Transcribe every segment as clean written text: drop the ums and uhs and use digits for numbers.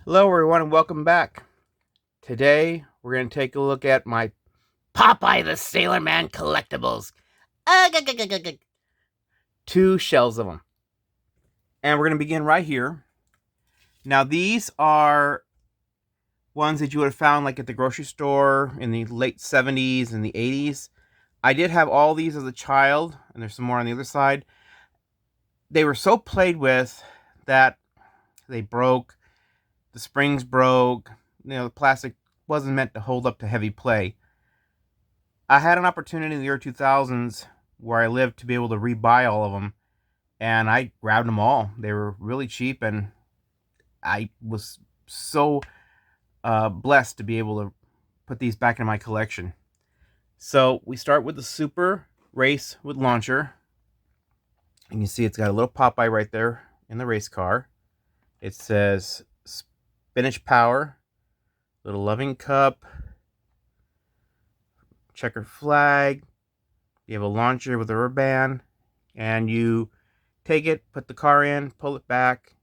Hello everyone and welcome back. Today we're going to take a look at my Popeye the Sailor Man collectibles. Two shelves of them. And we're going to begin right here. Now these are ones that you would have found like at the grocery store in the late 70s and the 80s. I did have all these as a child, and there's some more on the other side. They were so played with that they broke. The springs broke. The plastic wasn't meant to hold up to heavy play. I had an opportunity in the year 2000s where I lived to be able to rebuy all of them, and I grabbed them all. They were really cheap, and I was so blessed to be able to put these back in my collection. So we start with the Super Race with Launcher. And you see it's got a little Popeye right there in the race car. It says Spinach Power, little loving cup, checker flag. You have a launcher with a rubber band, and you take it, put the car in, pull it back,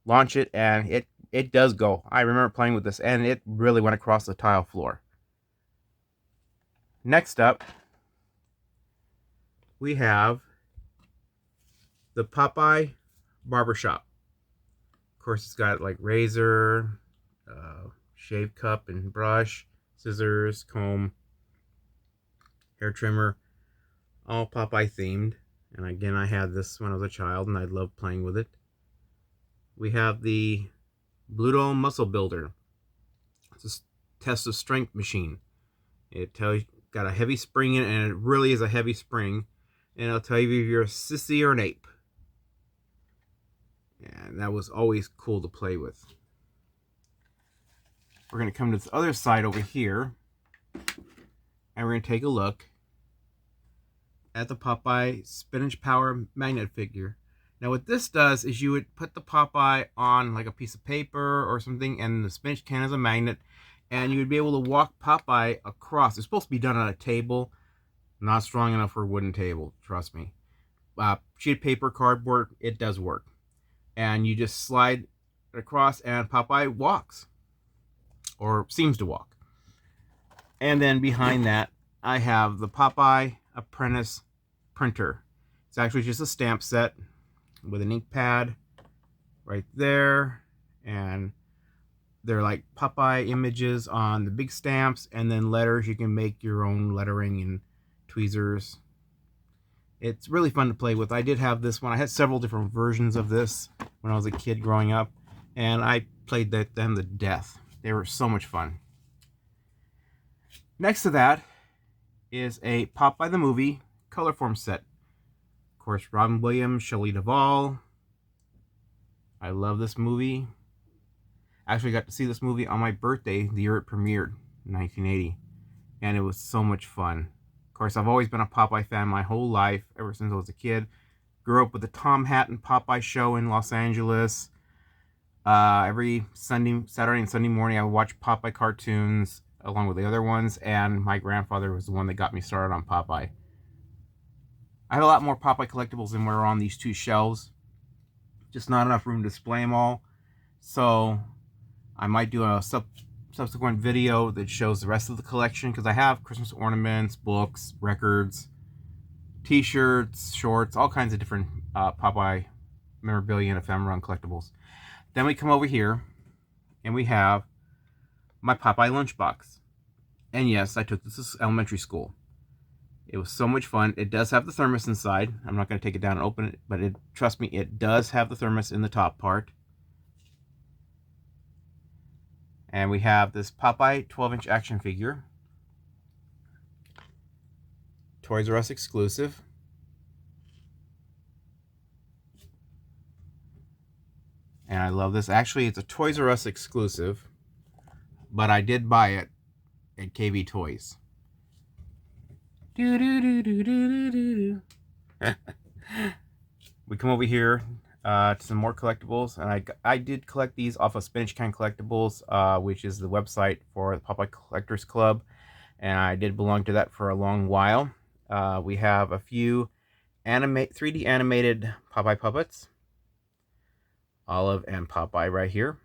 launch it, and it does go. I remember playing with this, and it really went across the tile floor. Next up, we have the Popeye Barbershop. Of course, it's got like razor, shave cup and brush, scissors, comb, hair trimmer, all Popeye themed. And again, I had this when I was a child, and I loved playing with it. We have the Bluto Muscle Builder. It's a test of strength machine. It tells you got a heavy spring in it, and it really is a heavy spring. And it'll tell you if you're a sissy or an ape. And that was always cool to play with. We're going to come to the other side over here, and we're going to take a look at the Popeye Spinach Power magnet figure. Now what this does is you would put the Popeye on like a piece of paper or something, and the spinach can is a magnet, and you would be able to walk Popeye across. It's supposed to be done on a table. Not strong enough for a wooden table, trust me. Sheet of paper, cardboard, it does work. And you just slide it across, and Popeye walks. Or seems to walk. And then behind that, I have the Popeye Apprentice printer. It's actually just a stamp set with an ink pad right there, and they're like Popeye images on the big stamps, and then letters. You can make your own lettering and tweezers. It's really fun to play with. I did have this one. I had several different versions of this when I was a kid growing up, and I played them to death. They were so much fun. Next to that is a Popeye the Movie color form set. Of course, Robin Williams, Shelley Duvall. I love this movie. I actually got to see this movie on my birthday the year it premiered, in 1980. And it was so much fun. Of course, I've always been a Popeye fan my whole life, ever since I was a kid. Grew up with the Tom Hatton Popeye show in Los Angeles. Every Saturday and Sunday morning, I would watch Popeye cartoons along with the other ones, and my grandfather was the one that got me started on Popeye. I have a lot more Popeye collectibles than were on these two shelves. Just not enough room to display them all. So I might do a subsequent video that shows the rest of the collection, because I have Christmas ornaments, books, records, t-shirts, shorts, all kinds of different Popeye memorabilia and ephemera and collectibles. Then we come over here, and we have my Popeye lunchbox. And yes, I took this to elementary school. It was so much fun. It does have the thermos inside. I'm not going to take it down and open it, but trust me, it does have the thermos in the top part. And we have this Popeye 12-inch action figure. Toys R Us exclusive. And I love this. Actually, it's a Toys R Us exclusive, but I did buy it at KB Toys. We come over here to some more collectibles, and I did collect these off of Spinach Can Collectibles, which is the website for the Popeye Collectors Club, and I did belong to that for a long while. We have a few 3D animated Popeye puppets. Olive and Popeye right here.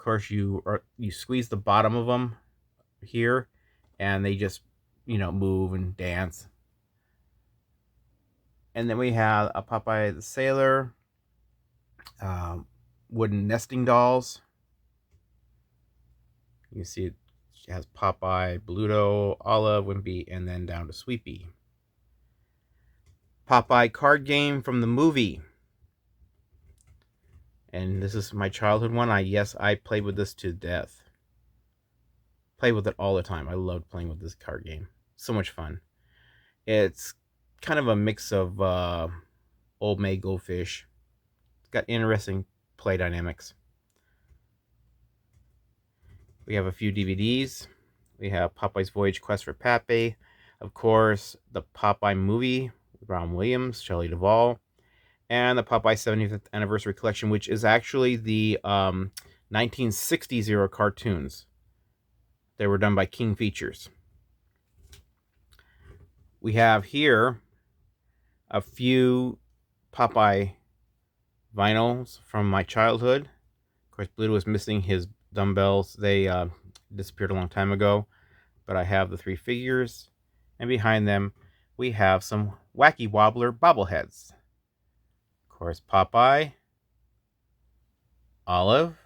course, you squeeze the bottom of them here, and they just, move and dance. And then we have a Popeye the Sailor, wooden nesting dolls. You can see it has Popeye, Bluto, Olive, Wimpy, and then down to Sweepy. Popeye card game from the movie. And this is my childhood one. I played with this to death. Played with it all the time. I loved playing with this card game. So much fun. It's kind of a mix of Old May Go Fish. It's got interesting play dynamics. We have a few DVDs. We have Popeye's Voyage Quest for Pappy. Of course, the Popeye movie with Robin Williams, Shelley Duvall. And the Popeye 75th Anniversary Collection, which is actually the 1960s era cartoons. They were done by King Features. We have here a few Popeye vinyls from my childhood. Of course, Bluto was missing his dumbbells. They disappeared a long time ago. But I have the 3 figures. And behind them, we have some Wacky Wobbler bobbleheads. Of course, Popeye, Olive,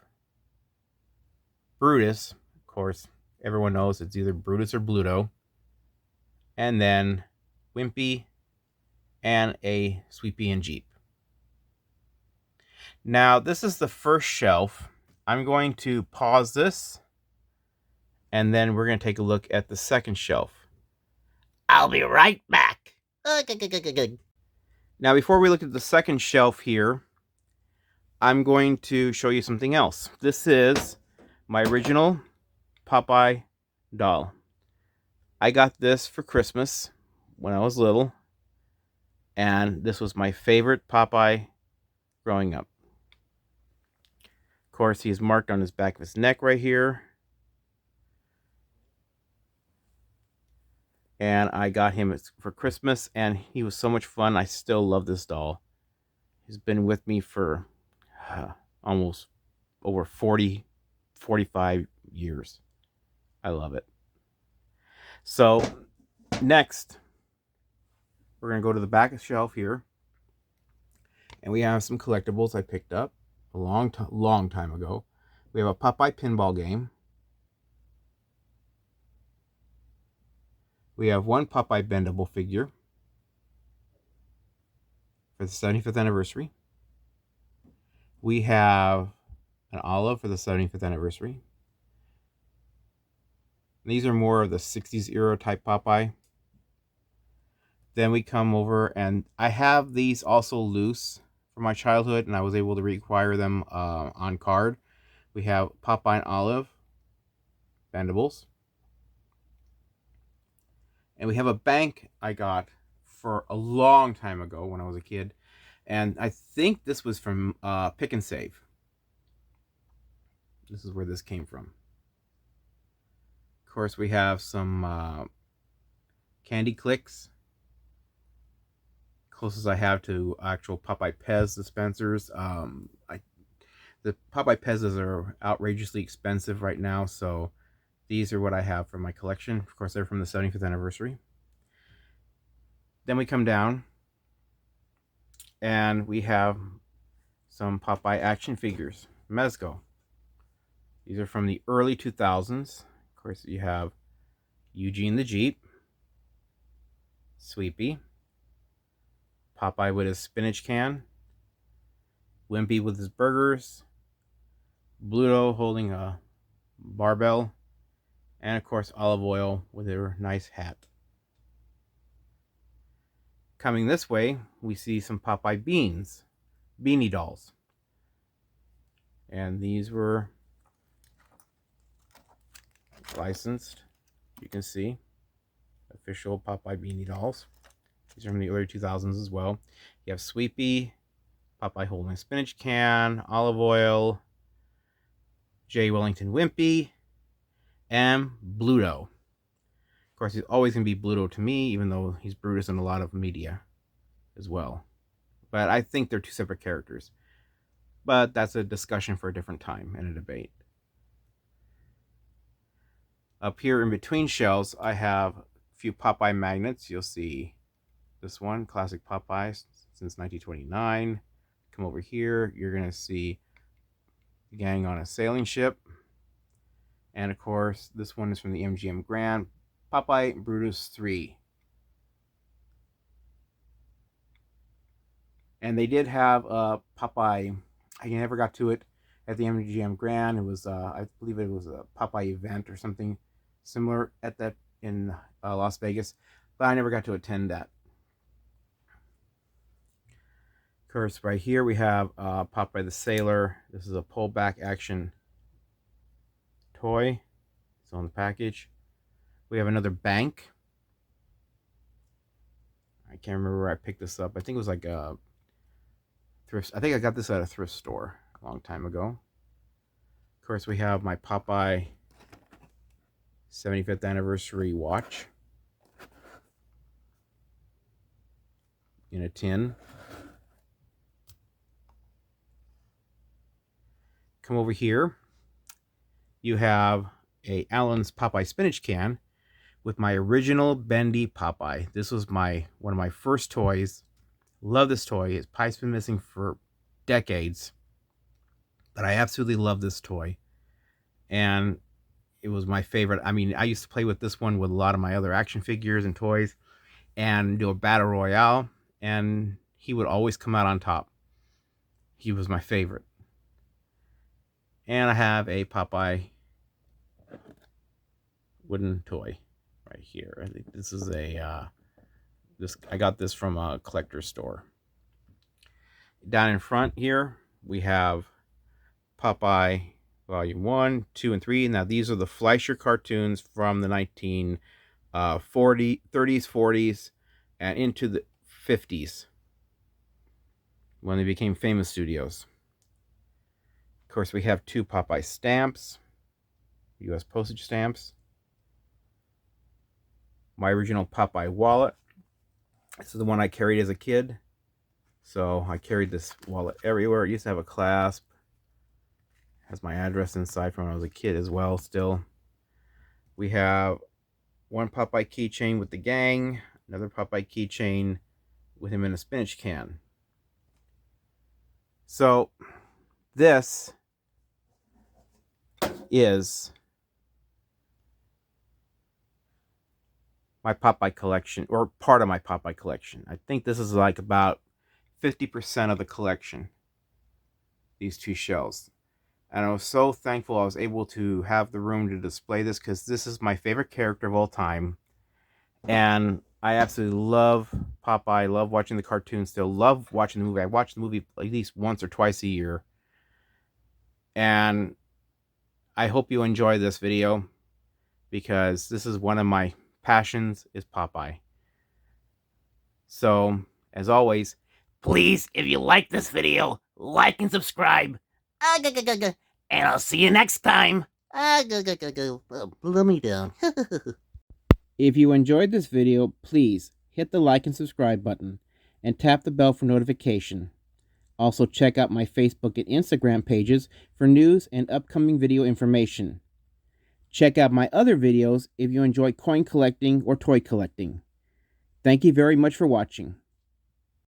Brutus. Of course, everyone knows it's either Brutus or Bluto. And then Wimpy and a Sweepy and Jeep. Now, this is the first shelf. I'm going to pause this, and then we're going to take a look at the second shelf. I'll be right back. Now, before we look at the second shelf here, I'm going to show you something else. This is my original Popeye doll. I got this for Christmas when I was little, and this was my favorite Popeye growing up. Of course, he's marked on his back of his neck right here. And I got him for Christmas, and he was so much fun. I still love this doll. He's been with me for almost over 45 years. I love it. So, next, we're going to go to the back shelf here. And we have some collectibles I picked up a long time ago. We have a Popeye pinball game. We have one Popeye bendable figure for the 75th anniversary. We have an Olive for the 75th anniversary. And these are more of the 60s era type Popeye. Then we come over, and I have these also loose from my childhood, and I was able to reacquire them on card. We have Popeye and Olive bendables. And we have a bank I got for a long time ago when I was a kid. And I think this was from Pick and Save. This is where this came from. Of course, we have some Candy Clicks. Closest I have to actual Popeye Pez dispensers. The Popeye Pez's are outrageously expensive right now, so these are what I have from my collection. Of course, they're from the 75th anniversary. Then we come down, and we have some Popeye action figures. Mezco. These are from the early 2000s. Of course, you have Eugene the Jeep, Sweepy, Popeye with his spinach can, Wimpy with his burgers, Bluto holding a barbell, and of course Olive Oil with her nice hat. Coming this way, we see some Popeye beanie dolls. And these were licensed, you can see, official Popeye beanie dolls. These are from the early 2000s as well. You have Sweepy, Popeye holding a spinach can, Olive Oil, J. Wellington Wimpy, and Bluto. Of course, he's always going to be Bluto to me, even though he's Brutus in a lot of media as well. But I think they're two separate characters. But that's a discussion for a different time and a debate. Up here in between shelves, I have a few Popeye magnets. You'll see this one, classic Popeye since 1929. Come over here, you're going to see the gang on a sailing ship. And of course, this one is from the MGM Grand, Popeye Brutus 3. And they did have Popeye, I never got to it at the MGM Grand. It was, I believe it was a Popeye event or something similar at that in Las Vegas, but I never got to attend that. Of course, right here we have Popeye the Sailor. This is a pullback action toy. It's on the package. We have another bank. I can't remember where I picked this up. I think it was like a thrift. I think I got this at a thrift store a long time ago. Of course, we have my Popeye 75th anniversary watch in a tin. Come over here. You have a Allen's Popeye spinach can with my original bendy Popeye. This was one of my first toys. Love this toy. His pipe's been missing for decades, but I absolutely love this toy, and it was my favorite. I mean, I used to play with this one with a lot of my other action figures and toys and do a battle royale, and he would always come out on top. He was my favorite. And I have a Popeye wooden toy right here. I think this is I got this from a collector's store. Down in front here, we have Popeye Volume 1, 2, and 3. Now, these are the Fleischer cartoons from the 30s, 40s, and into the 50s, when they became famous studios. Of course, we have 2 Popeye stamps, U.S. postage stamps. My original Popeye wallet. This is the one I carried as a kid. So I carried this wallet everywhere. It used to have a clasp. Has my address inside from when I was a kid as well still. We have one Popeye keychain with the gang. Another Popeye keychain with him in a spinach can. So this is my Popeye collection, or part of my Popeye collection. I think this is like about 50% of the collection, these 2 shells. And I was so thankful I was able to have the room to display this, because this is my favorite character of all time. And I absolutely love Popeye, love watching the cartoon still, love watching the movie. I watch the movie at least once or twice a year. And I hope you enjoy this video, because this is one of my passions, is Popeye. So, as always, please, if you like this video, like and subscribe. And I'll see you next time. Let me down. if you enjoyed this video, please hit the like and subscribe button and tap the bell for notification. Also, check out my Facebook and Instagram pages for news and upcoming video information. Check out my other videos if you enjoy coin collecting or toy collecting. Thank you very much for watching.